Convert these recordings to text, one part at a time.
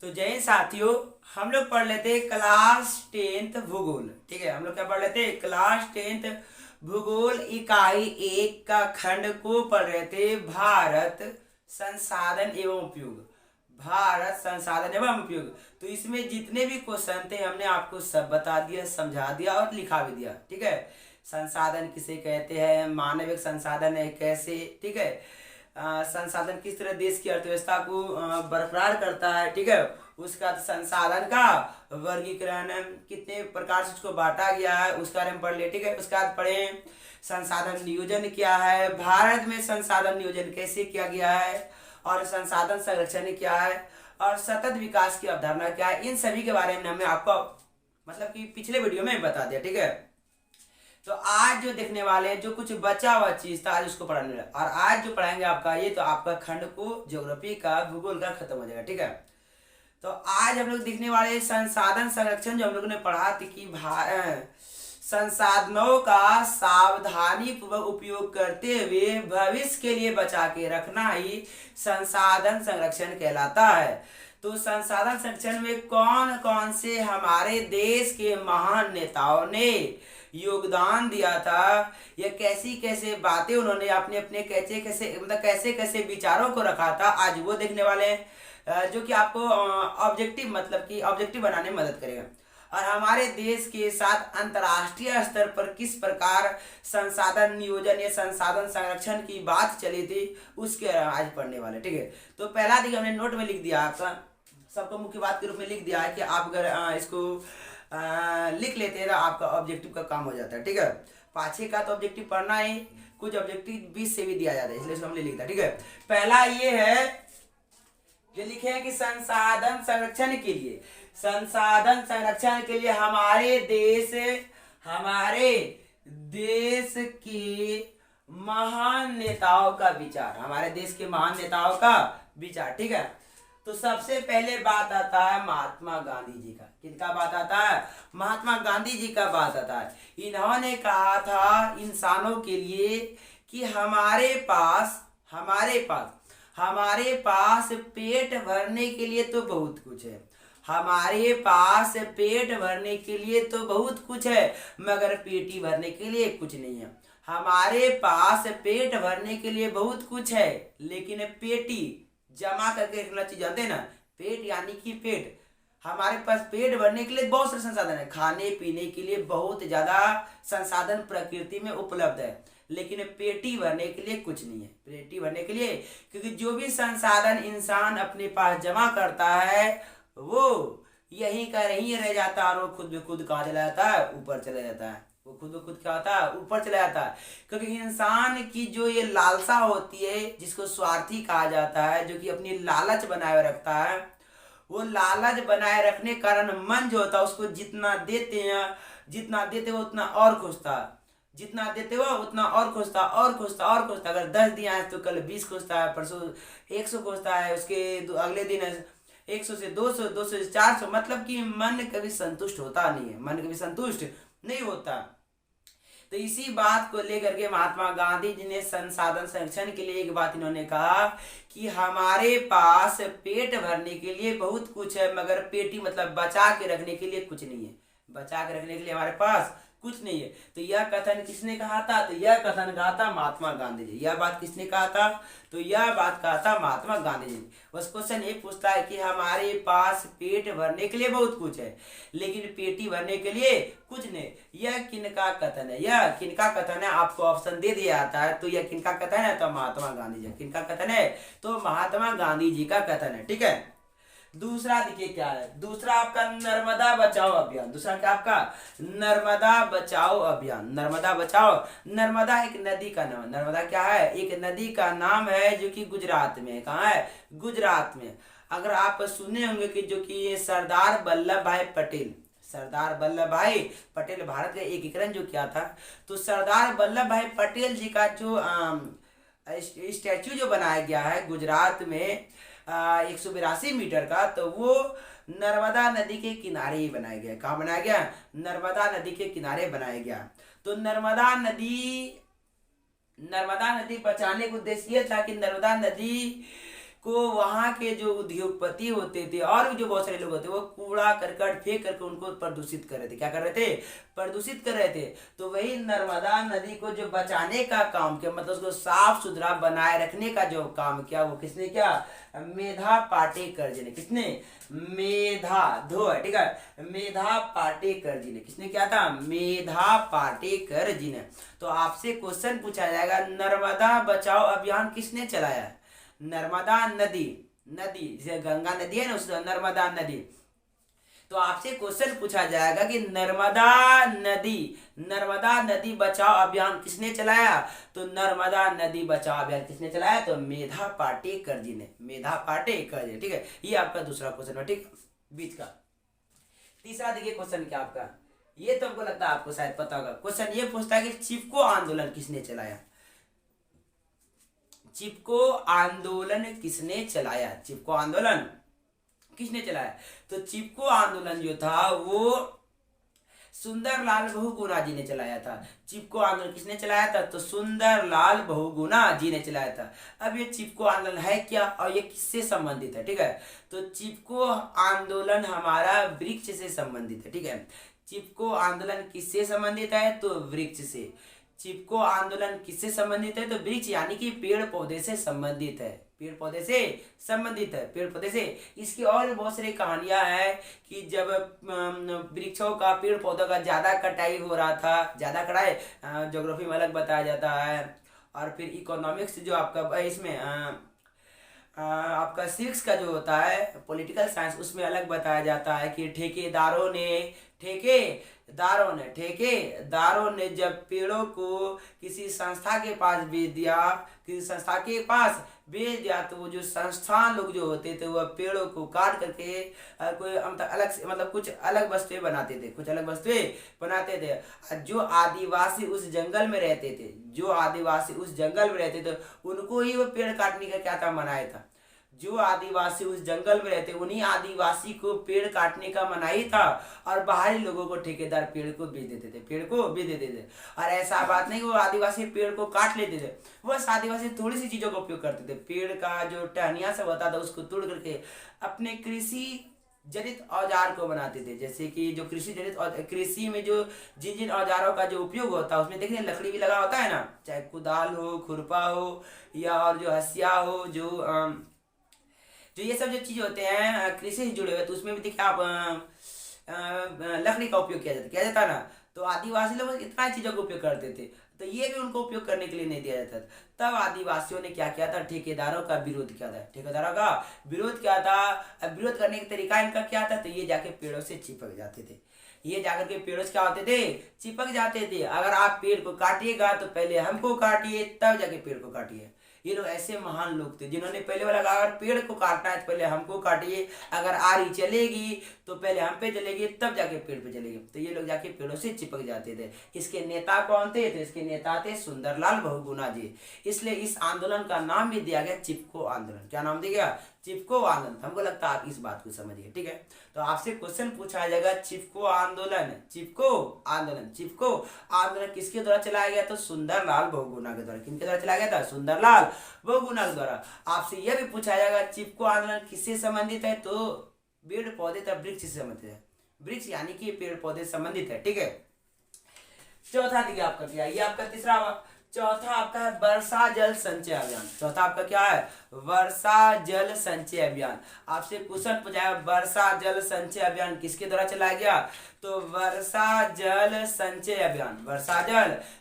तो जय हिंद साथियों। हम लोग पढ़ लेते हैं क्लास 10th भूगोल। ठीक है, हम लोग क्या पढ़ लेते हैं? क्लास 10th भूगोल इकाई 1 का खंड को पढ़ रहे थे, भारत संसाधन एवं उपयोग। भारत संसाधन एवं उपयोग। तो इसमें जितने भी क्वेश्चन थे हमने आपको सब बता दिया, समझा दिया और लिखा भी दिया। ठीक है, संसाधन किसे कहते हैं, मानविक संसाधन है कैसे, ठीक है, संसाधन किस तरह देश की अर्थव्यवस्था को बरकरार करता है। ठीक है, उसका संसाधन का वर्गीकरण कितने प्रकार से उसको बांटा गया है उसके बारे में पढ़ ले। ठीक है, उसके बाद पढ़े संसाधन नियोजन क्या है, भारत में संसाधन नियोजन कैसे किया गया है, और संसाधन संरक्षण क्या है, और सतत विकास की अवधारणा क्या है। इन सभी के बारे में हमने आपको मतलब कि पिछले वीडियो में बता दिया। ठीक है, तो आज जो देखने वाले हैं, जो कुछ बचा हुआ चीज था आज उसको पढ़ाने वाला, और आज जो पढ़ाएंगे आपका ये, तो आपका खंड को ज्योग्राफी का भूगोल का खत्म हो जाएगा। ठीक है, तो आज हम लोग देखने वाले संसाधन संरक्षण, जो हम लोगों ने पढ़ा थी कि संसाधनों का सावधानी पूर्वक उपयोग करते हुए भविष्य के लिए बचा के रखना ही संसाधन संरक्षण कहलाता है। तो संसाधन संरक्षण में कौन कौन से हमारे देश के महान नेताओं ने योगदान दिया था, या कैसी कैसे बातें उन्होंने अपने अपने कैसे कैसे मतलब कैसे कैसे विचारों को रखा था, आज वो देखने वाले हैं, जो कि आपको ऑब्जेक्टिव मतलब कि ऑब्जेक्टिव बनाने में मदद करेगा। और हमारे देश के साथ अंतर्राष्ट्रीय स्तर पर किस प्रकार संसाधन नियोजन या संसाधन संरक्षण की बात चली थी, उसके आज पढ़ने वाले। ठीक है, तो पहला देखिए हमने नोट में लिख दिया, आपका सबको मुख्य बात के रूप में लिख दिया है कि आप अगर इसको लिख लेते हैं तो आपका ऑब्जेक्टिव का काम हो जाता है। ठीक है, पाछे का तो ऑब्जेक्टिव पढ़ना है, कुछ ऑब्जेक्टिव 20 से भी दिया जाता है, इसलिए इसको हमने लिख दिया। ठीक है, पहला ये है जो लिखे हैं कि संसाधन संरक्षण के लिए, संसाधन संरक्षण के लिए हमारे देश के महान नेताओं का विचार, हमारे देश के महान नेताओं का विचार। ठीक है, तो सबसे पहले बात आता है महात्मा गांधी जी का। किनका बात आता है? महात्मा गांधी जी का बात आता है। इन्होंने कहा था इंसानों के लिए कि हमारे पास पेट भरने के लिए तो बहुत कुछ है, हमारे पास पेट भरने के लिए तो बहुत कुछ है, मगर पेटी भरने के लिए कुछ नहीं है। हमारे पास पेट भरने के लिए बहुत कुछ है, लेकिन पेटी जमा करके रखना चीज जानते हैं ना, पेट यानी कि पेट। हमारे पास पेट भरने के लिए बहुत सारे संसाधन है, खाने पीने के लिए बहुत ज्यादा संसाधन प्रकृति में उपलब्ध है, लेकिन पेटी भरने के लिए कुछ नहीं है। पेटी भरने के लिए, क्योंकि जो भी संसाधन इंसान अपने पास जमा करता है वो यहीं का यहीं रह जाता है, और वो खुद ब खुद कहाँ चला जाता है? ऊपर चला जाता है। वो खुद ब खुद क्या होता है? ऊपर चला जाता है। क्योंकि इंसान की जो ये लालसा होती है, जिसको स्वार्थी कहा जाता है, जो कि अपनी लालच बनाए रखता है, वो लालच बनाए रखने के कारण मन जो होता है उसको जितना देते वो उतना और खुशता, जितना देते हो उतना और खोजता और खोजता और खोजता। अगर 10 दिया है तो कल 20 खोजता है, परसों 100 खोजता है, उसके अगले दिन 100 से 200, 200 से 400। मतलब कि मन कभी संतुष्ट होता नहीं है, मन कभी संतुष्ट नहीं होता। तो इसी बात को लेकर के महात्मा गांधी जी ने संसाधन संरक्षण के लिए एक बात इन्होंने कहा कि हमारे पास पेट भरने के लिए बहुत कुछ है, मगर पेटी मतलब बचा के रखने के लिए कुछ नहीं है। बचा के रखने के लिए हमारे पास कुछ नहीं है। तो यह कथन किसने कहा था? तो यह कथन कहा था महात्मा गांधी जी। यह बात किसने कहा था? तो यह बात कहा था महात्मा गांधी जी। बस क्वेश्चन ये पूछता है कि हमारे पास पेट भरने के लिए बहुत कुछ है, लेकिन पेटी भरने के लिए कुछ नहीं। यह किनका कथन है? यह किनका कथन है? आपको ऑप्शन दे दिया जाता है, तो यह किनका कथन है? तो महात्मा गांधी जी। किनका कथन है? तो महात्मा गांधी जी का कथन है। ठीक है, दूसरा देखिए क्या है। दूसरा आपका नर्मदा बचाओ अभियान। दूसरा क्या आपका? नर्मदा बचाओ अभियान। नर्मदा बचाओ, नर्मदा एक नदी का नाम। नर्मदा क्या है? एक नदी का नाम है, जो कि गुजरात में है। कहाँ है? गुजरात में। अगर आप सुने होंगे कि जो कि सरदार वल्लभ भाई पटेल, सरदार वल्लभ भाई पटेल भारत का एकीकरण जो किया था, तो सरदार वल्लभ भाई पटेल जी का जो स्टैचू जो बनाया गया है गुजरात में 182 मीटर का, तो वो नर्मदा नदी के किनारे ही बनाया गया। कहाँ बनाया गया? नर्मदा नदी के किनारे बनाया गया। तो नर्मदा नदी बचाने का उद्देश्य ये था कि नर्मदा नदी को वहाँ के जो उद्योगपति होते थे और भी जो बहुत सारे लोग होते वो कूड़ा करकट फेंक करके उनको प्रदूषित कर रहे थे। क्या कर रहे थे? प्रदूषित कर रहे थे। तो वही नर्मदा नदी को जो बचाने का काम किया, मतलब उसको साफ सुथरा बनाए रखने का जो काम किया वो किसने किया? मेधा पाटेकर जी ने। किसने? मेधा धो है, ठीक है, मेधा पाटेकर जी ने। किसने किया था? मेधा पाटेकर जी ने। तो आपसे क्वेश्चन पूछा जाएगा, नर्मदा बचाओ अभियान किसने चलाया है? नर्मदा नदी, नदी जैसे गंगा नदी है ना, उस नर्मदा नदी। तो आपसे क्वेश्चन पूछा जाएगा कि नर्मदा नदी बचाओ अभियान किसने चलाया? तो नर्मदा नदी बचाओ अभियान किसने चलाया? तो मेधा पाटेकर जी ने। मेधा पाटेकर जी, ठीक है। ये आपका दूसरा क्वेश्चन है, ठीक, बीच का। तीसरा देखिए क्वेश्चन क्या आपका, ये तो हमको लगता है आपको शायद पता होगा। क्वेश्चन ये पूछता है कि चिपको आंदोलन किसने चलाया? चिपको आंदोलन किसने चलाया? चिपको आंदोलन किसने चलाया? तो चिपको आंदोलन जो था वो सुंदरलाल बहुगुणा जी ने चलाया था। चिपको आंदोलन किसने चलाया था? तो सुंदरलाल बहुगुणा जी ने चलाया था। अब ये चिपको आंदोलन है क्या और ये किससे संबंधित है? ठीक है, तो चिपको आंदोलन हमारा वृक्ष से संबंधित है, ठीक है। चिपको आंदोलन किससे संबंधित है? तो वृक्ष से। चिपको आंदोलन किससे संबंधित है? तो वृक्ष यानी कि पेड़ पौधे से संबंधित है। पेड़ पौधे से संबंधित है, पेड़ पौधे से। इसकी और भी बहुत सारी कहानियां हैं कि जब वृक्षों का, पेड़ पौधों का ज्यादा कटाई हो रहा था, ज्यादा कटाई ज्योग्राफी में अलग बताया जाता है, और फिर इकोनॉमिक्स जो आपका इसमें आपका सिविक्स का जो होता है पॉलिटिकल साइंस, उसमें अलग बताया जाता है कि ठेकेदारों ने जब पेड़ों को किसी संस्था के पास भेज दिया, तो वो जो संस्थान लोग जो होते थे वह पेड़ों को काट करके कोई अलग से, मतलब कुछ अलग वस्तुएं बनाते थे। जो आदिवासी उस जंगल में रहते थे, उनको ही वो पेड़ काटने का क्या था? मनाया था। जो आदिवासी उस जंगल में रहते, उन्हीं आदिवासी को पेड़ काटने का मनाही था, और बाहरी लोगों को ठेकेदार पेड़ को बेच देते थे। और ऐसा बात नहीं वो आदिवासी पेड़ को काट लेते थे, बस आदिवासी थोड़ी सी चीजों का उपयोग करते थे। पेड़ का जो टहनिया सब होता था उसको तोड़ करके अपने कृषि जनित औजार को बनाते थे। जैसे कि जो कृषि में जो जिन औजारों का जो उपयोग होता है उसमें देखिए लकड़ी भी लगा होता है ना, चाहे कुदाल हो, खुरपा हो, या और जो हसिया हो, जो ये सब जो चीज होते हैं कृषि से जुड़े हुए, तो उसमें भी देखिए आप लकड़ी का उपयोग किया जाता ना। तो आदिवासी लोग इतना चीजों का उपयोग करते थे, तो ये भी उनको उपयोग करने के लिए नहीं दिया जाता। तब आदिवासियों ने क्या किया था? ठेकेदारों का विरोध किया था। अब विरोध करने का तरीका इनका क्या था? तो ये जाके पेड़ों से चिपक जाते थे। ये जाकर के पेड़ों से क्या होते थे? चिपक जाते थे। अगर आप पेड़ को काटिएगा तो पहले हमको काटिए, तब जाके पेड़ को काटिए। ये लोग ऐसे महान लोग थे जिन्होंने पहले वाला कहा, अगर पेड़ को काटना है तो पहले हमको काटिए, अगर आरी चलेगी तो पहले हम पे चलेगी, तब जाके पेड़ पे चलेगी। तो ये लोग जाके पेड़ों से चिपक जाते थे। इसके नेता कौन थे? तो इसके नेता थे सुंदरलाल बहुगुणा जी। इसलिए इस आंदोलन का नाम भी दिया गया चिपको आंदोलन। क्या नाम दिया गया? चिपको आंदोलन। हमको लगता है आप इस बात को समझिए, ठीक है। तो आपसे क्वेश्चन पूछा जाएगा, चिपको आंदोलन किसके द्वारा चलाया गया? तो सुंदरलाल बहुगुणा के द्वारा। किनके द्वारा चलाया गया था? सुंदरलाल बहुगुणा के द्वारा। आपसे यह भी पूछा जाएगा, चिपको आंदोलन किससे संबंधित है? तो पेड़ पौधे तथा वृक्ष से संबंधित है। वृक्ष यानी कि पेड़ पौधे संबंधित है, ठीक है। चौथा देखिए आपका क्या है, ये आपका तीसरा हुआ। चौथा आपका है वर्षा जल संचय अभियान। चौथा आपका क्या है? वर्षा जल संचय अभियान। आपसे क्वेश्चन पूछा है, वर्षा जल संचय अभियान किसके द्वारा चलाया गया? तो वर्षा जल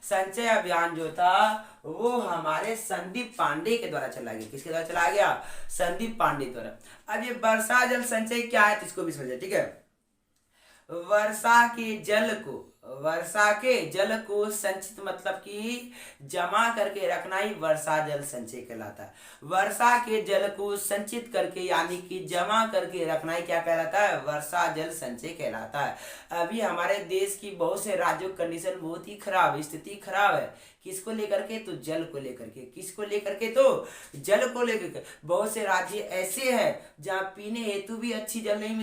संचय अभियान जो था वो हमारे संदीप पांडे के द्वारा चलाया गया। किसके द्वारा चलाया गया? संदीप पांडे द्वारा। अब ये वर्षा जल संचय क्या है, इसको भी समझिए, ठीक है। वर्षा के जल को संचित, मतलब कि जमा करके रखना ही वर्षा जल संचय कहलाता है। वर्षा के जल को संचित करके यानी कि जमा करके रखना ही क्या कहलाता है? वर्षा जल संचय कहलाता है। अभी हमारे देश की बहुत से राज्यों की कंडीशन बहुत ही खराब है, स्थिति खराब है। किसको लेकर के? तो जल को लेकर के। किसको लेकर के? तो जल को लेकर के। बहुत से राज्य ऐसे हैं जहाँ पीने हेतु भी अच्छी जल नहीं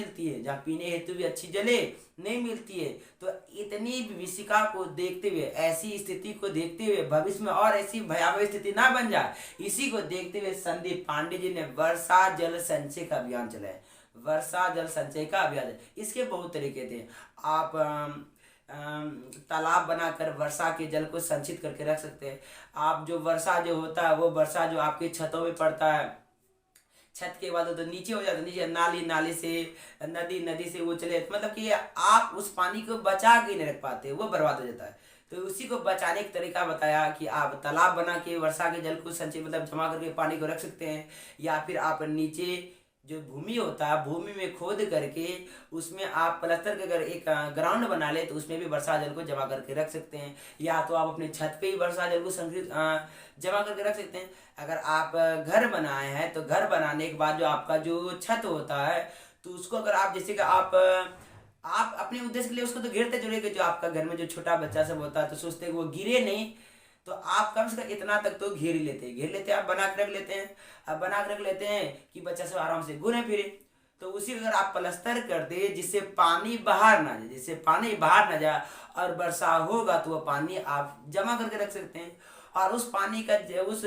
मिलती है, तो इतनी इतनी विभीषिका को देखते हुए, ऐसी स्थिति को देखते हुए, भविष्य में और ऐसी भयावह स्थिति ना बन जाए, इसी को देखते हुए संदीप पांडे जी ने वर्षा जल संचय का अभियान चलाया। वर्षा जल संचय का अभियान, इसके बहुत तरीके थे। आप तालाब बनाकर वर्षा के जल को संचित करके रख सकते हैं। आप जो वर्षा जो होता है, वो वर्षा जो आपके छतों में पड़ता है, छत के बाद तो नीचे हो जाता है, नीचे नाली, नाली से नदी, नदी से वो चले, मतलब कि आप उस पानी को बचा के नहीं रख पाते, वो बर्बाद हो जाता है। तो उसी को बचाने का तरीका बताया कि आप तालाब बना के वर्षा के जल को संचय मतलब जमा करके पानी को रख सकते हैं, या फिर आप नीचे जो भूमि होता है, भूमि में खोद करके उसमें आप प्लास्टर के अगर एक ग्राउंड बना ले तो उसमें भी वर्षा जल को जमा करके रख सकते हैं, या तो आप अपने छत पे ही वर्षा जल को संग्रहित जमा करके रख सकते हैं। अगर आप घर बनाए हैं तो घर बनाने के बाद जो आपका जो छत होता है, तो उसको अगर आप जैसे कि आप अपने उद्देश्य के लिए उसको तो घेरते जुड़ेगे, जो आपका घर में जो छोटा बच्चा सब होता है तो सोचते हैं वो गिरे नहीं, तो आप कम से कम इतना तक तो घेर लेते हैं, आप बना के रख लेते हैं। अब बना के रख लेते हैं कि बच्चा सब आराम से घूमे फिरे। तो उसी अगर आप प्लास्टर कर दे जिससे पानी बाहर ना जाए, और वर्षा होगा तो वह पानी आप जमा करके रख सकते हैं। और उस पानी का उस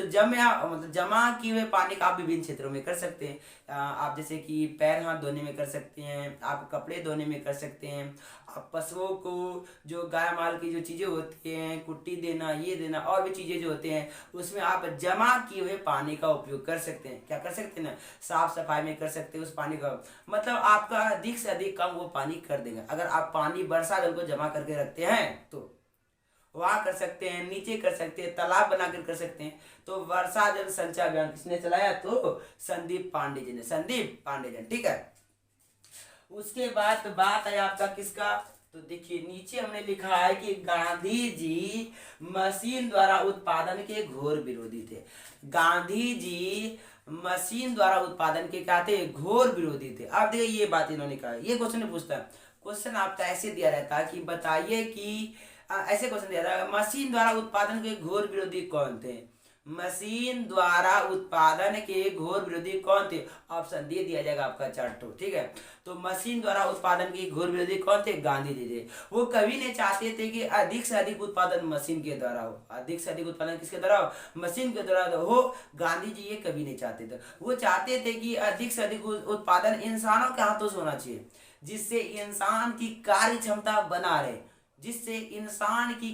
जमा किए हुए पानी का आप विभिन्न क्षेत्रों में कर सकते हैं। आप जैसे कि पैर हाथ धोने में कर सकते हैं, आप कपड़े धोने में कर सकते हैं, आप पशुओं को जो गाय माल की जो चीज़ें होती हैं, कुट्टी देना, ये देना, और भी चीज़ें जो होते हैं, उसमें आप जमा किए हुए पानी का उपयोग कर सकते हैं। क्या कर सकते हैं ना, साफ सफाई में कर सकते हैं उस पानी का, मतलब आपका अधिक से अधिक कम वो पानी कर देगा। अगर आप पानी वर्षा जल को जमा करके रखते हैं तो वहाँ कर सकते हैं, नीचे कर सकते हैं, तालाब बनाकर कर सकते हैं। तो वर्षा जल संचय अभियान किसने चलाया, तो संदीप पांडे जी ने, ठीक है। उसके बाद बात है आपका किसका, तो देखिए नीचे हमने लिखा है कि गांधी जी मशीन द्वारा उत्पादन के घोर विरोधी थे। गांधी जी मशीन द्वारा उत्पादन के क्या थे, घोर विरोधी थे। अब देखिए ये बात इन्होंने कहा, ये क्वेश्चन पूछता है, क्वेश्चन आपका ऐसे दिया रहता है कि बताइए कि ऐसे क्वेश्चन दिया था, मशीन द्वारा उत्पादन के घोर विरोधी कौन थे, मशीन द्वारा उत्पादन के घोर विरोधी कौन थे, ऑप्शन दे दिया जाएगा आपका चार्टो, ठीक है। तो मशीन द्वारा उत्पादन के घोर विरोधी कौन थे, गांधी जी थे। वो कभी नहीं चाहते थे कि अधिक से अधिक उत्पादन मशीन के द्वारा हो, अधिक से अधिक उत्पादन किसके द्वारा हो, मशीन के द्वारा हो। गांधी जी ये कभी नहीं चाहते थे, वो चाहते थे कि अधिक से अधिक उत्पादन इंसानों के हाथों से होना चाहिए, जिससे इंसान की कार्य क्षमता बना रहे, जिससे इंसान की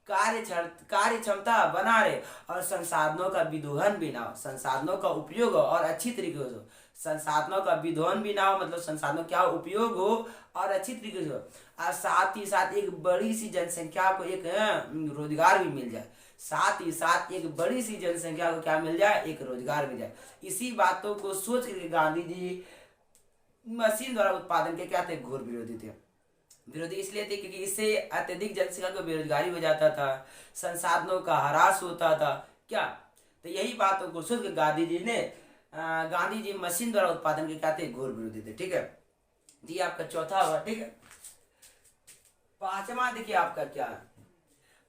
कार्य क्षमता बना रहे, और संसाधनों का विदोहन भी ना हो, संसाधनों का उपयोग हो और अच्छी तरीके से हो, संसाधनों का विदोहन भी ना हो, मतलब संसाधनों क्या उपयोग हो और अच्छी तरीके से हो, और साथ ही साथ एक बड़ी सी जनसंख्या को एक रोजगार भी मिल जाए, साथ ही साथ एक बड़ी सी जनसंख्या को क्या मिल जाए, एक रोजगार मिल जाए। इसी बातों को सोच करके गांधी जी मशीन द्वारा उत्पादन के क्या थे, घोर विरोधी थे। विरोधी इसलिए थे क्योंकि इससे अत्यधिक जनसंख्या को बेरोजगारी हो जाता था, संसाधनों का ह्रास होता था, क्या, तो यही बातों को सोच के गांधी जी मशीन द्वारा उत्पादन के क्या थे, घोर विरोधी थे, ठीक है। ये आपका चौथा हुआ, ठीक है। पांचवा देखिए आपका क्या है,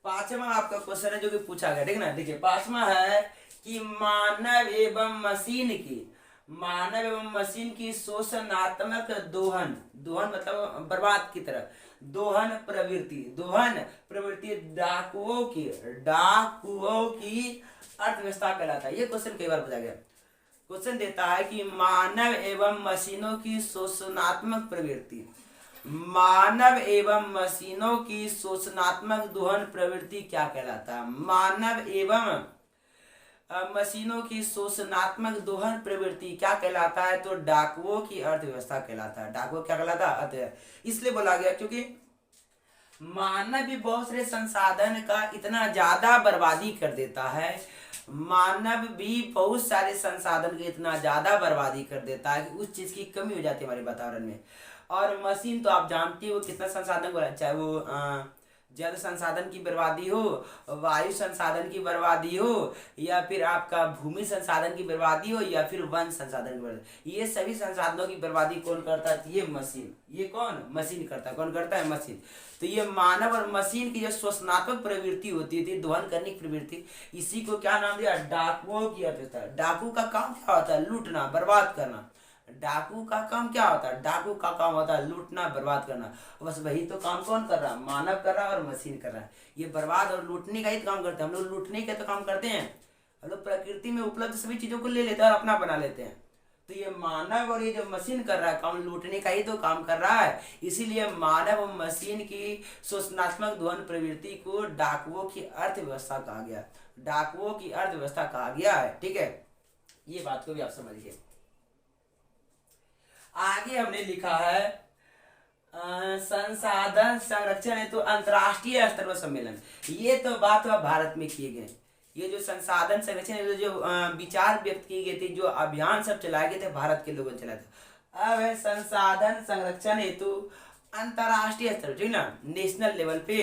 पांचवा आपका क्वेश्चन है जो कि पूछा गया, ठीक है ना। देखिए पांचवा है कि मानव एवं मशीन की शोषणात्मक दोहन मतलब बर्बाद की तरह, दोहन प्रवृत्ति डाकुओं की अर्थव्यवस्था कहलाता है। ये क्वेश्चन कई बार पूछा गया, क्वेश्चन देता है कि मानव एवं मशीनों की शोषणात्मक दोहन प्रवृत्ति क्या कहलाता है, मानव एवं मशीनों की शोषणात्मक दोहन प्रवृत्ति क्या कहलाता है, तो डाकुओं की अर्थव्यवस्था कहलाता है। डाकुओं क्या कहलाता है, अर्थव्यवस्था। इसलिए बोला गया क्योंकि मानव भी बहुत सारे संसाधन का इतना ज्यादा बर्बादी कर देता है, मानव भी बहुत सारे संसाधन की इतना ज्यादा बर्बादी कर देता है कि उस चीज की कमी हो जाती है हमारे वातावरण में। और मशीन तो आप जानते हो कितना संसाधन को, चाहे वो जल संसाधन की बर्बादी हो, वायु संसाधन की बर्बादी हो, या फिर आपका भूमि संसाधन की बर्बादी हो, या फिर वन संसाधन की बर्बादी, ये सभी संसाधनों की बर्बादी कौन करता है, ये मशीन। ये कौन, मशीन करता है। कौन करता है, मशीन। तो ये मानव और मशीन की जो शोषणात्मक प्रवृत्ति होती थी, दोहन करने की प्रवृत्ति, इसी को क्या नाम दिया, डाकुओं की अर्थव्यवस्था। डाकू का काम क्या होता है, लूटना, बर्बाद करना। डाकू का काम क्या होता है? डाकू का काम होता है लूटना, बर्बाद करना। बस वही तो काम कौन कर रहा है? मानव कर रहा है और मशीन कर रहा है। ये बर्बाद और लूटने का ही काम करते हैं। हम लोग लूटने का तो काम करते हैं, हम लोग प्रकृति में उपलब्ध सभी चीजों को ले लेते हैं और अपना बना लेते हैं। तो ये मानव और ये जो मशीन कर रहा है काम, लूटने का ही तो काम कर रहा है। इसीलिए मानव और मशीन की शोषणात्मक ध्वन प्रवृत्ति को डाकुओं की अर्थव्यवस्था कहा गया। डाकुओं की अर्थव्यवस्था कहा गया है, ठीक है। ये बात को भी आप समझिए। आगे हमने लिखा है संसाधन संरक्षण हेतु अंतर्राष्ट्रीय स्तर पर सम्मेलन। ये तो बात भारत में किए गए। ये जो संसाधन संरक्षण जो विचार व्यक्त की गई थी, जो अभियान सब चलाए गए थे, भारत के लोगों ने चलाया था। अब है संसाधन संरक्षण हेतु अंतर्राष्ट्रीय स्तर, ठीक ना, नेशनल लेवल पे,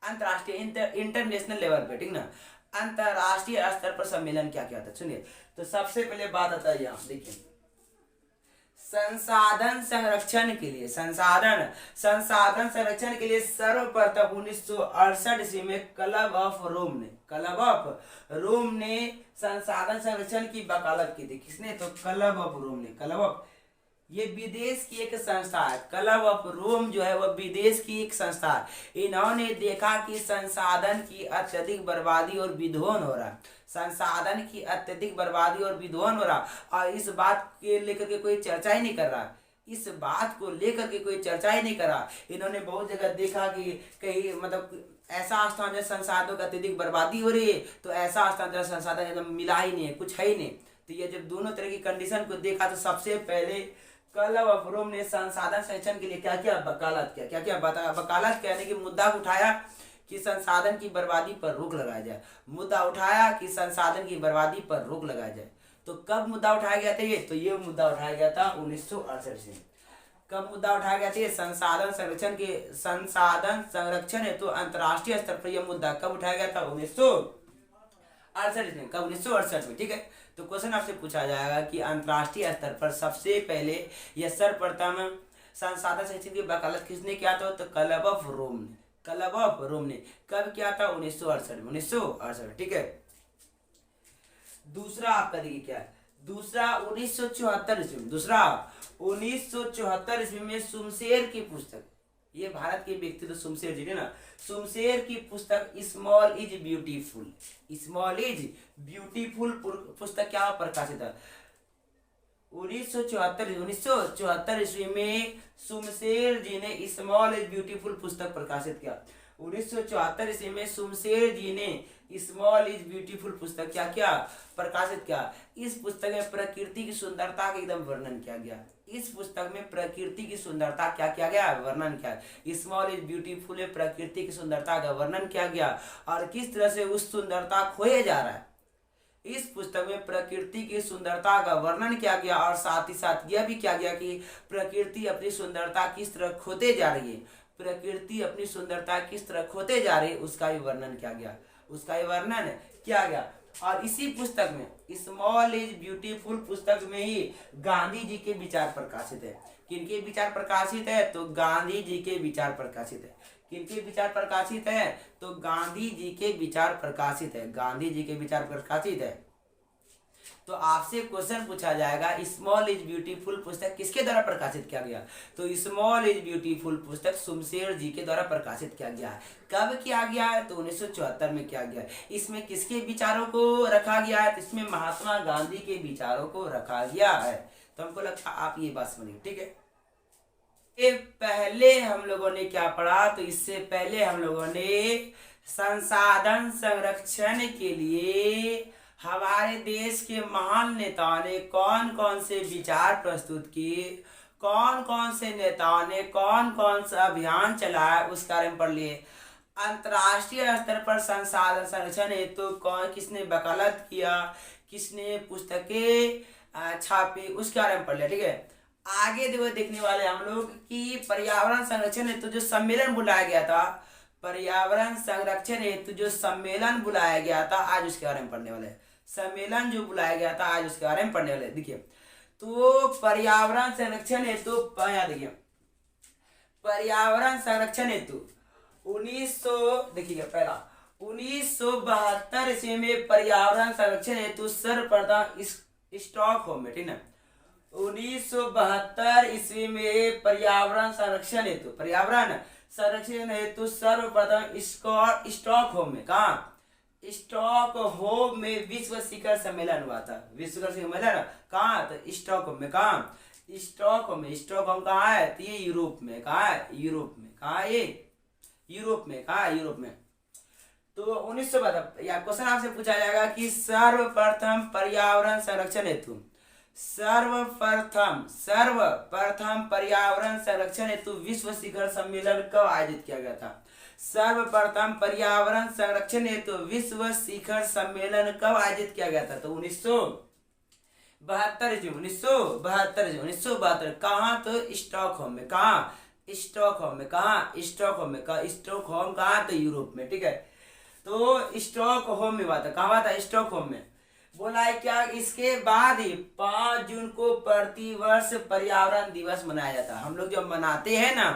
अंतर्राष्ट्रीय इंटरनेशनल लेवल पे, ठीक ना, अंतर्राष्ट्रीय स्तर पर सम्मेलन क्या क्या होता है सुनिए। तो सबसे पहले बात आता है यहाँ देखिए, संसाधन संरक्षण के लिए, संसाधन संरक्षण के लिए सर्वप्रथम 1968 ईस्वी में क्लब ऑफ रोम ने संसाधन संरक्षण की वकालत की थी। किसने? तो क्लब ऑफ रोम ने। क्लब ऑफ, ये विदेश की एक संस्था है। क्लब ऑफ रोम जो है वह विदेश की एक संस्था है। इन्होंने देखा कि संसाधन की अत्यधिक बर्बादी और विध्वंस हो रहा है, संसाधन की अत्यधिक बर्बादी और विध्वंस हो रहा, और इस बात के लेकर के कोई चर्चा ही नहीं कर रहा। इस बात को लेकर के कोई चर्चा ही नहीं करा। इन्होंने बहुत जगह देखा कि कहीं मतलब ऐसा स्थान जहाँ संसाधनों की अत्यधिक बर्बादी हो रही है, तो ऐसा स्थान जहाँ संसाधन एकदम मिला ही नहीं है, कुछ है ही नहीं। तो ये जब दोनों तरह की कंडीशन को देखा तो सबसे पहले क्लब ऑफ रोम ने संसाधन संरक्षण के लिए क्या क्या वकालत किया, क्या क्या वकालत कहने की मुद्दा उठाया कि संसाधन की बर्बादी पर रोक लगाया जाए। मुद्दा उठाया कि संसाधन की बर्बादी पर रोक लगाया जाए। तो कब मुद्दा उठाया गया था ये? तो ये मुद्दा उठाया गया था 1968 में। कब मुद्दा उठाया गया था? संसाधन संरक्षण हेतु अंतर्राष्ट्रीय स्तर पर यह मुद्दा कब उठाया गया था? 1968 में। कब? 1968 में, ठीक है। तो क्वेश्चन आपसे पूछा जाएगा कि अंतर्राष्ट्रीय स्तर पर सबसे पहले यह सर्वप्रथम संसाधन संरक्षण की वकालत किसने किया था? तो क्लब ऑफ रोम ने। क्लब ऑफ रोम ने कब किया था? 1968 में। 1968, ठीक है। दूसरा आपका देखिए क्या है, दूसरा 1974 ईस्वी में, दूसरा 1974 ईस्वी में सुमशेर की पुस्तक, ये भारत के व्यक्ति तो सुमशेर जी ने ना, सुमशेर की पुस्तक small is beautiful, small is beautiful पुस्तक क्या प्रकाशित है? 1974 ईस्वी में सुमशेर जी ने स्मॉल इज ब्यूटीफुल पुस्तक प्रकाशित किया। 1974 ईस्वी में सुमशेर जी ने स्मॉल इज ब्यूटीफुल पुस्तक क्या क्या प्रकाशित किया। इस पुस्तक में प्रकृति की सुंदरता का एकदम वर्णन किया गया। इस पुस्तक में प्रकृति की सुंदरता क्या किया गया? वर्णन किया। स्मॉल इज ब्यूटीफुल में प्रकृति की सुंदरता का वर्णन किया गया और किस तरह से उस सुंदरता खोए जा रहा है। इस पुस्तक में प्रकृति की सुंदरता का वर्णन किया गया और साथ ही साथ यह भी किया गया कि प्रकृति अपनी सुंदरता किस तरह खोते जा रही है, प्रकृति अपनी सुंदरता किस तरह खोते जा रही है, उसका भी वर्णन किया गया, उसका भी वर्णन किया गया। और इसी पुस्तक में, स्मॉल इज ब्यूटीफुल पुस्तक में ही गांधी जी के विचार प्रकाशित है। किनके विचार प्रकाशित है? तो गांधी जी के विचार प्रकाशित है। किनके विचार प्रकाशित है? तो गांधी जी के विचार प्रकाशित है। गांधी जी के विचार प्रकाशित है। तो आपसे क्वेश्चन पूछा जाएगा स्मॉल इज ब्यूटीफुल पुस्तक किसके द्वारा प्रकाशित किया गया? तो स्मॉल इज ब्यूटीफुल पुस्तक सुमशेर जी के द्वारा प्रकाशित किया गया है। कब किया गया है? तो 1974 में किया गया है। इसमें किसके विचारों को रखा गया है? तो इसमें महात्मा गांधी के विचारों को रखा गया है। तो हमको लगता है आप ये बात समझिए, ठीक है। ये पहले हम लोगों ने क्या पढ़ा? तो इससे पहले हम लोगों ने संसाधन संरक्षण के लिए हमारे देश के महान नेताओं ने कौन कौन से विचार प्रस्तुत किए, कौन कौन से नेताओं ने कौन कौन सा अभियान चलाया, उस बारे में पढ़ लिए। अंतर्राष्ट्रीय स्तर पर संसाधन संरक्षण हेतु कौन किसने वकालत किया, किसने पुस्तकें छापी, उसके बारे में पढ़ लिया, ठीक है। आगे देखने वाले हम लोग कि पर्यावरण संरक्षण हेतु जो सम्मेलन बुलाया गया था, पर्यावरण संरक्षण हेतु जो सम्मेलन बुलाया गया था, आज उसके बारे में पढ़ने वाले हैं। सम्मेलन जो बुलाया गया था आज उसके बारे में पढ़ने वाले। देखिए तो पर्यावरण संरक्षण हेतु देखिए, पर्यावरण संरक्षण हेतु 1900 देखिए पहला 1972 ईस्वी में पर्यावरण संरक्षण हेतु सर्वप्रथम स्टॉकहोम में, ठीक है, 1972 ईस्वी में पर्यावरण संरक्षण हेतु सर्वप्रथम स्टॉकहोम में, कहा स्टॉकहोम में विश्व शिखर सम्मेलन हुआ था। विश्व शिखर सम्मेलन कहाँ? तो स्टॉकहोम में। कहा स्टॉकहोम में। स्टॉकहोम कहाँ है? तो ये यूरोप में। कहा है? यूरोप में। कहा ये? यूरोप में। कहा? यूरोप में। तो 1972 या क्वेश्चन आपसे पूछा जाएगा कि सर्वप्रथम पर्यावरण संरक्षण हेतु सर्वप्रथम पर्यावरण संरक्षण हेतु विश्व शिखर सम्मेलन कब आयोजित किया गया था? सर्वप्रथम पर्यावरण संरक्षण हेतु विश्व शिखर सम्मेलन कब आयोजित किया गया था? तो 1972 कहाँ? तो स्टॉकहोम में। कहाँ? स्टॉकहोम में। कहाँ? स्टॉकहोम में। स्टॉकहोम कहाँ? तो यूरोप में। ठीक है, तो स्टॉकहोम में हुआ था। कहाँ हुआ था? स्टॉकहोम में। बोला है क्या? इसके बाद ही 5 जून को प्रतिवर्ष पर्यावरण दिवस मनाया जाता है। हम लोग जो मनाते हैं ना,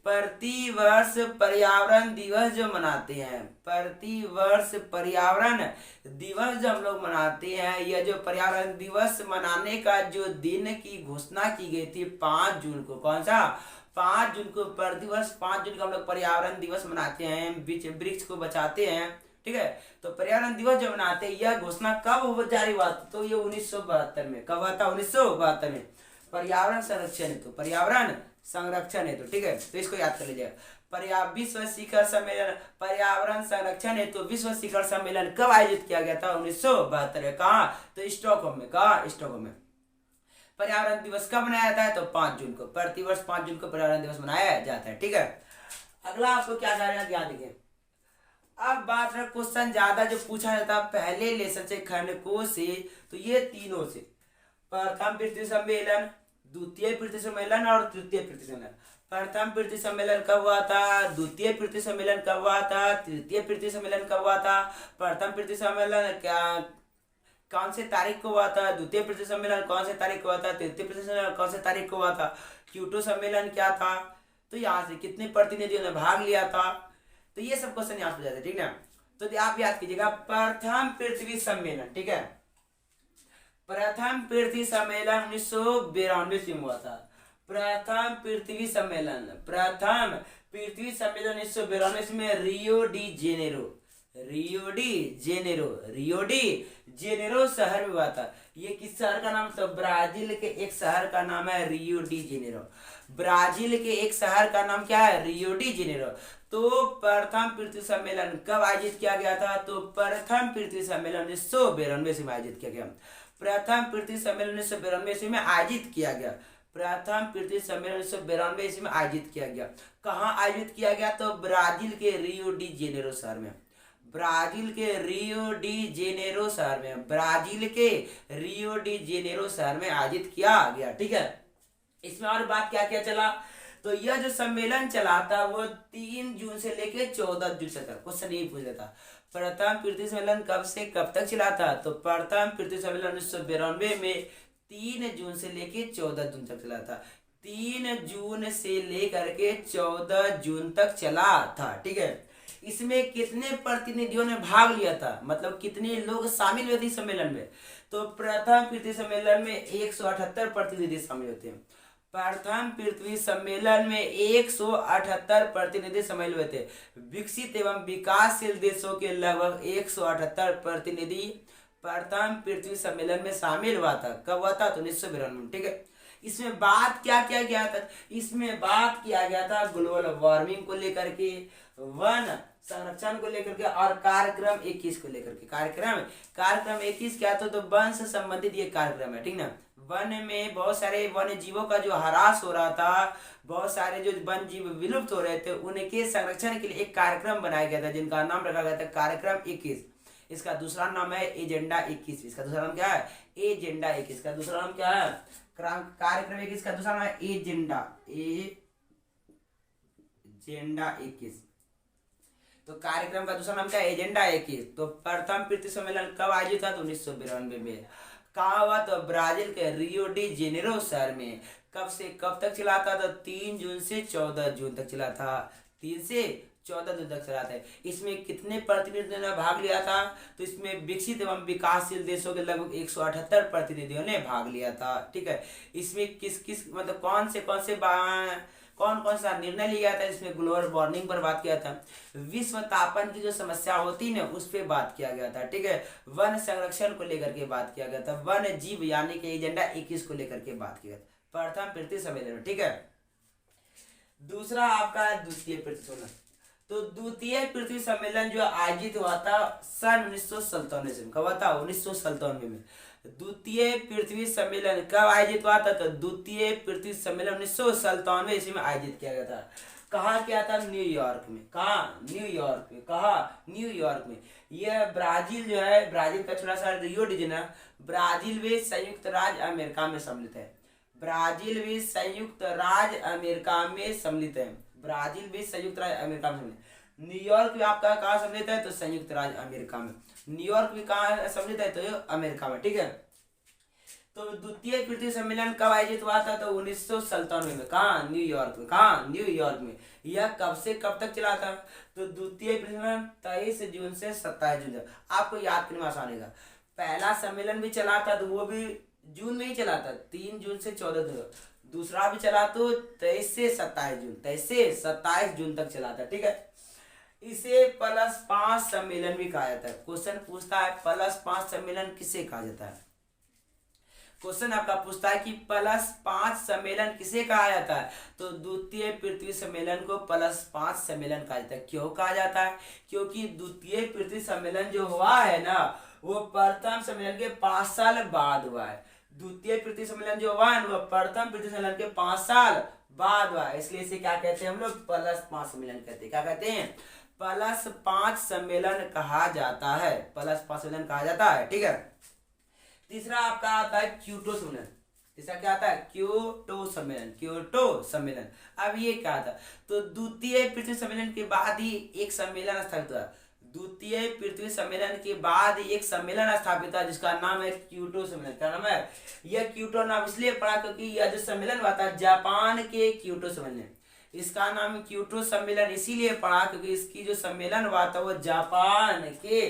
प्रतिवर्ष पर्यावरण दिवस जो मनाते हैं, प्रतिवर्ष पर्यावरण दिवस जो हम लोग मनाते हैं, यह जो पर्यावरण दिवस मनाने का जो दिन की घोषणा की गई थी 5 जून को। कौन सा? 5 जून को। प्रतिवर्ष 5 जून को हम लोग पर्यावरण दिवस मनाते हैं, वृक्ष को बचाते हैं। ठीक है, तो पर्यावरण दिवस जो मनाते हैं, यह घोषणा कब जारी हुआ? तो ये 1972 में। कब हुआ था? 1972 में। पर्यावरण संरक्षण हेतु, पर्यावरण संरक्षण हेतु। ठीक है, तो इसको याद कर लीजिएगा। विश्व शिखर सम्मेलन पर्यावरण संरक्षण हेतु विश्व शिखर सम्मेलन कब आयोजित किया गया था? 1972 में। कहा? तो स्टॉकहोम में। कहा? स्टॉकहोम में। पर्यावरण दिवस कब मनाया जाता है? तो 5 जून को। प्रतिवर्ष 5 जून को पर्यावरण दिवस मनाया जाता है। ठीक है, अगला आपको क्या ध्यान देखिए। अब बात है, क्वेश्चन ज्यादा जो पूछा जाता है पहले लेसन से, खंडकों से, तो ये तीनों से। प्रथम पृथ्वी सम्मेलन, द्वितीय पृथ्वी सम्मेलन और तृतीय पृथ्वी सम्मेलन। प्रथम पृथ्वी सम्मेलन कब हुआ था? द्वितीय पृथ्वी सम्मेलन कब हुआ था? तृतीय पृथ्वी सम्मेलन कब हुआ था? प्रथम पृथ्वी सम्मेलन क्या कौन से तारीख को हुआ था? द्वितीय पृथ्वी सम्मेलन कौन से तारीख को हुआ था? तृतीय पृथ्वी सम्मेलन कौन से तारीख को हुआ था? क्योटो सम्मेलन क्या था? तो यहाँ से कितने प्रतिनिधियों ने भाग लिया था? तो ये सब क्वेश्चन यहाँ पे जाते हैं। ठीक है, तो आप याद कीजिएगा प्रथम पृथ्वी सम्मेलन। ठीक है, प्रथम पृथ्वी सम्मेलन 1992 में हुआ था। प्रथम पृथ्वी सम्मेलन 1992 में रियो डी जेनेरो शहर में हुआ था। ये किस शहर का नाम? तो ब्राजील के एक शहर का नाम है रियो डी जेनेरो। ब्राजील के एक शहर का नाम क्या है? Rio de Janeiro. तो प्रथम पृथ्वी सम्मेलन कब आयोजित किया गया था? तो प्रथम पृथ्वी सम्मेलन 1992 में आयोजित किया गया। प्रथम पृथ्वी सम्मेलन 1992 में आयोजित किया गया। प्रथम पृथ्वी सम्मेलन 1992 में आयोजित किया गया। कहाँ आयोजित किया गया? तो ब्राजील के रियो डी जेनेरो शहर में। ब्राजील के रियो डी जेनेरो शहर में। ब्राजील के रियो डी जेनेरो शहर में आयोजित किया गया। ठीक है, इसमें और बात क्या क्या चला? तो यह जो सम्मेलन चला था वो 3 जून से लेके 14 जून तक। क्वेश्चन यही पूछ था, प्रथम पृथ्वी सम्मेलन कब से कब तक चला था? तो प्रथम पृथ्वी सम्मेलन 1992 में 3 जून से लेके 14 जून तक चला था। 3 जून से लेकर के 14 जून तक चला था। ठीक है, इसमें कितने प्रतिनिधियों ने भाग लिया था? मतलब कितने लोग शामिल हुए थे सम्मेलन में? तो प्रथम पृथ्वी सम्मेलन में 178 प्रतिनिधि शामिल होते हैं। प्रथम पृथ्वी सम्मेलन में 178 प्रतिनिधि शामिल हुए थे। विकसित एवं विकासशील देशों के लगभग 178 प्रतिनिधि प्रथम पृथ्वी सम्मेलन में शामिल हुआ था। कब हुआ था? तो 1992 में। ठीक है, इसमें बात क्या किया गया था? इसमें बात किया गया था ग्लोबल वार्मिंग को लेकर के, वन संरक्षण को लेकर के, और कार्यक्रम 21 को लेकर के। कार्यक्रम 21 क्या था? तो वन से संबंधित ये कार्यक्रम है। ठीक ना, वन में बहुत सारे वन्य जीवों का जो ह्रास हो रहा था, बहुत सारे जो वन जीव विलुप्त हो रहे थे, उनके संरक्षण के लिए एक कार्यक्रम बनाया गया था जिनका नाम रखा गया था कार्यक्रम 21। इसका दूसरा नाम है एजेंडा 21। इसका दूसरा नाम क्या है? एजेंडा 21 का दूसरा नाम क्या है? कार्यक्रम 21 का दूसरा नाम है एजेंडा 21। तो कार्यक्रम का दूसरा नाम क्या है? एजेंडा 21। तो प्रथम पृथ्वी सम्मेलन कब आयोजित था? तो 1992 में। कहाँ हुआ? तो ब्राजील के रियो डी जेनेरो शहर में। कब से कब तक चला था? तो 3 जून से 14 जून तक चला था। 3 से 14 जून तक चला था। इसमें कितने प्रतिनिधियों ने भाग लिया था? तो इसमें विकसित एवं विकासशील देशों के लगभग 178 प्रतिनिधियों ने भाग लिया था। ठीक है, इसमें किस किस मतलब कौन कौन सा निर्णय लिया था? इसमें ग्लोबल वार्मिंग पर बात किया था, विश्व तापन की जो समस्या होती है उस पर बात किया गया था। ठीक है, वन संरक्षण को लेकर के बात किया गया था, वन जीव यानी कि एजेंडा 21 को लेकर के बात किया था प्रथम पृथ्वी सम्मेलन में। ठीक है, दूसरा आपका द्वितीय पृथ्वी सम्मेलन। तो द्वितीय पृथ्वी सम्मेलन जो आयोजित हुआ था सन 1997 में। कब हुआ था? 1997 में। द्वितीय पृथ्वी सम्मेलन कब आयोजित हुआ था? तो द्वितीय पृथ्वी सम्मेलन 1997 ईस्वी में आयोजित किया गया था। कहाँ किया था? न्यूयॉर्क में। कहाँ? न्यूयॉर्क में। कहाँ? न्यूयॉर्क में। यह ब्राजील जो है, ब्राजील का छोटा सा रियो डी जेनेरो, ब्राजील भी संयुक्त राज्य अमेरिका में सम्मिलित है। ब्राजील भी संयुक्त राज्य अमेरिका में सम्मिलित है। ब्राजील भी संयुक्त राज्य अमेरिका में सम्मिलित। न्यूयॉर्क भी आपका कहाँ सम्मिलित है? तो संयुक्त राज्य अमेरिका में। न्यूयॉर्क भी कहाँ सम्मिलित है? तो अमेरिका में। ठीक है, तो द्वितीय पृथ्वी सम्मेलन कब आयोजित हुआ था? तो 1997 में। कहाँ? न्यूयॉर्क में। कहाँ? न्यूयॉर्क में। यह कब से कब तक चला था? तो द्वितीय पृथ्वी सम्मेलन 23 जून से 27 जून तक। आपको याद करने में आसान होगा। पहला सम्मेलन भी चला था तो वो भी जून में ही चला था, 3 जून से 14 जून। दूसरा भी चला तो 23 से 27 जून, 23 से 27 जून तक चला था। ठीक है, इसे +5 सम्मेलन भी कहा जाता है। क्वेश्चन पूछता है +5 सम्मेलन किसे कहा जाता है? क्वेश्चन आपका पूछता है कि +5 सम्मेलन किसे कहा जाता है? तो द्वितीय पृथ्वी सम्मेलन को +5 सम्मेलन कहा जाता है। क्यों कहा जाता है? क्योंकि द्वितीय पृथ्वी सम्मेलन जो हुआ है ना, वो प्रथम सम्मेलन के 5 साल बाद हुआ है। द्वितीय पृथ्वी सम्मेलन जो हुआ है वो प्रथम पृथ्वी सम्मेलन के 5 साल बाद हुआ है, इसलिए इसे क्या कहते हैं हम लोग? +5 सम्मेलन कहते हैं। क्या कहते हैं? +5 सम्मेलन कहा जाता है। +5 सम्मेलन कहा जाता है। ठीक है, तीसरा आपका आता है क्योटो सम्मेलन। तीसरा क्या आता है? क्योटो सम्मेलन। क्योटो सम्मेलन। अब ये क्या था? तो द्वितीय पृथ्वी सम्मेलन के बाद ही एक सम्मेलन स्थापित हुआ। द्वितीय पृथ्वी सम्मेलन के बाद एक सम्मेलन स्थापित हुआ जिसका नाम है क्योटो सम्मेलन। क्या नाम है? यह क्योटो नाम इसलिए पड़ा क्योंकि यह जो सम्मेलन हुआ था जापान के क्योटो सम्मेलन, इसका नाम क्योटो सम्मेलन इसीलिए पड़ा क्योंकि इसकी जो सम्मेलन हुआ था वो जापान के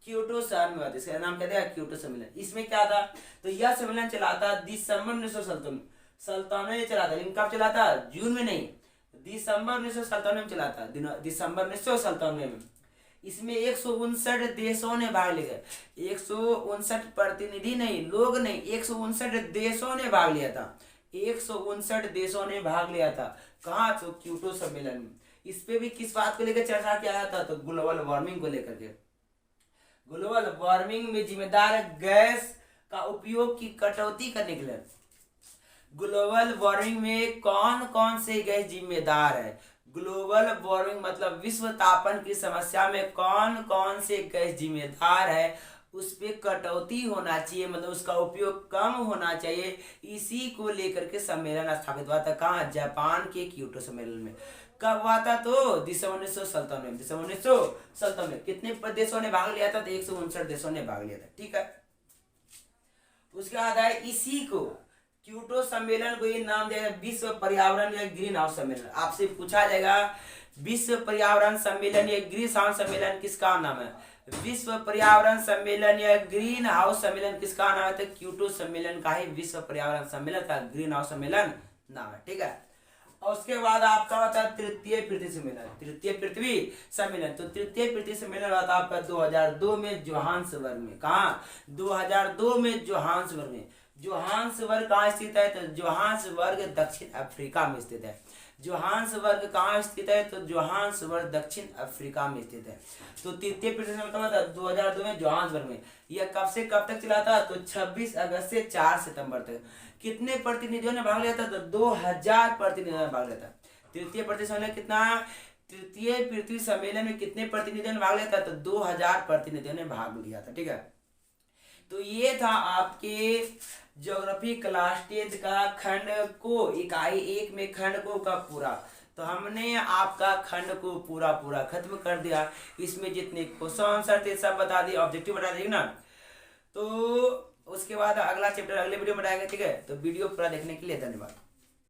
क्योटो शहर में हुआ था। इसका नाम कहते हैं क्योटो सम्मेलन। इसमें क्या था? तो यह सम्मेलन चला था दिसंबर 1997 में चला था। लेकिन कब चला था? जून में नहीं, दिसंबर 1997 में चला था। दिसंबर 1997 में। इसमें 159 देशों ने भाग लिया। 159 प्रतिनिधि नहीं, लोग नहीं, 159 देशों ने भाग लिया था। 159 देशों ने भाग लिया था। कहाँ? तो क्योटो सम्मेलन में। इस पे भी किस बात को लेकर चर्चा किया गया था? तो ग्लोबल वार्मिंग को लेकर के। ग्लोबल वार्मिंग में जिम्मेदार गैस का उपयोग की कटौती करने के लिए ग्लोबल वार्मिंग में कौन कौन से गैस जिम्मेदार है? ग्लोबल वार्मिंग मतलब विश्व तापन की समस्या में कौन कौन से गैस जिम्मेदार है, उस पे कटौती होना चाहिए, मतलब उसका उपयोग कम होना चाहिए। इसी को लेकर के सम्मेलन स्थापित हुआ था। कहाँ? जापान के क्योटो सम्मेलन में। कब हुआ था? तो दिसंबर 1997 में। दिसंबर 1997 में। कितने देशों ने भाग लिया था? तो 159 देशों ने भाग लिया था। ठीक है, उसके बाद है इसी को क्योटो सम्मेलन को ये नाम दिया गया विश्व पर्यावरण या ग्रीन हाउस सम्मेलन। आपसे पूछा जाएगा विश्व पर्यावरण सम्मेलन या ग्रीन हाउस सम्मेलन किसका नाम है? विश्व पर्यावरण सम्मेलन या ग्रीन हाउस सम्मेलन किसका नाम है? तो क्योटो सम्मेलन का ही विश्व पर्यावरण सम्मेलन का ग्रीन हाउस सम्मेलन नाम है। ठीक है, और उसके बाद आपका होता है तृतीय पृथ्वी सम्मेलन। तृतीय पृथ्वी सम्मेलन, तो तृतीय पृथ्वी सम्मेलन हुआ था आपका 2002 में जोहान्सबर्ग में। कहाँ? 2002 में जोहान्सबर्ग में। जोहान्सबर्ग कहाँ स्थित है? तो जोहान्सबर्ग दक्षिण अफ्रीका में स्थित है। जोहान्सबर्ग कहाँ स्थित है? तो जोहान्सबर्ग दक्षिण अफ्रीका में स्थित है। तो तृतीय पृथ्वी सम्मेलन था 2002 में जोहान्सबर्ग में। यह कब से कब तक चला था? तो 26 अगस्त से 4 सितंबर तक। कितने प्रतिनिधियों ने भाग लिया था? तो 2000 प्रतिनिधियों ने भाग लिया था। तृतीय पृथ्वी सम्मेलन कितना? तृतीय पृथ्वी सम्मेलन में कितने प्रतिनिधियों ने भाग लिया था? तो 2000 प्रतिनिधियों ने भाग लिया था। ठीक है, तो ये था आपके ज्योग्राफी क्लास 10 का खंड को, इकाई 1 में खंड को का पूरा। तो हमने आपका खंड को पूरा खत्म कर दिया। इसमें जितने क्वेश्चन आंसर थे सब बता दिए, ऑब्जेक्टिव बता दिए ना। तो उसके बाद अगला चैप्टर अगले वीडियो में बताएंगे। ठीक है, तो वीडियो पूरा देखने के लिए धन्यवाद।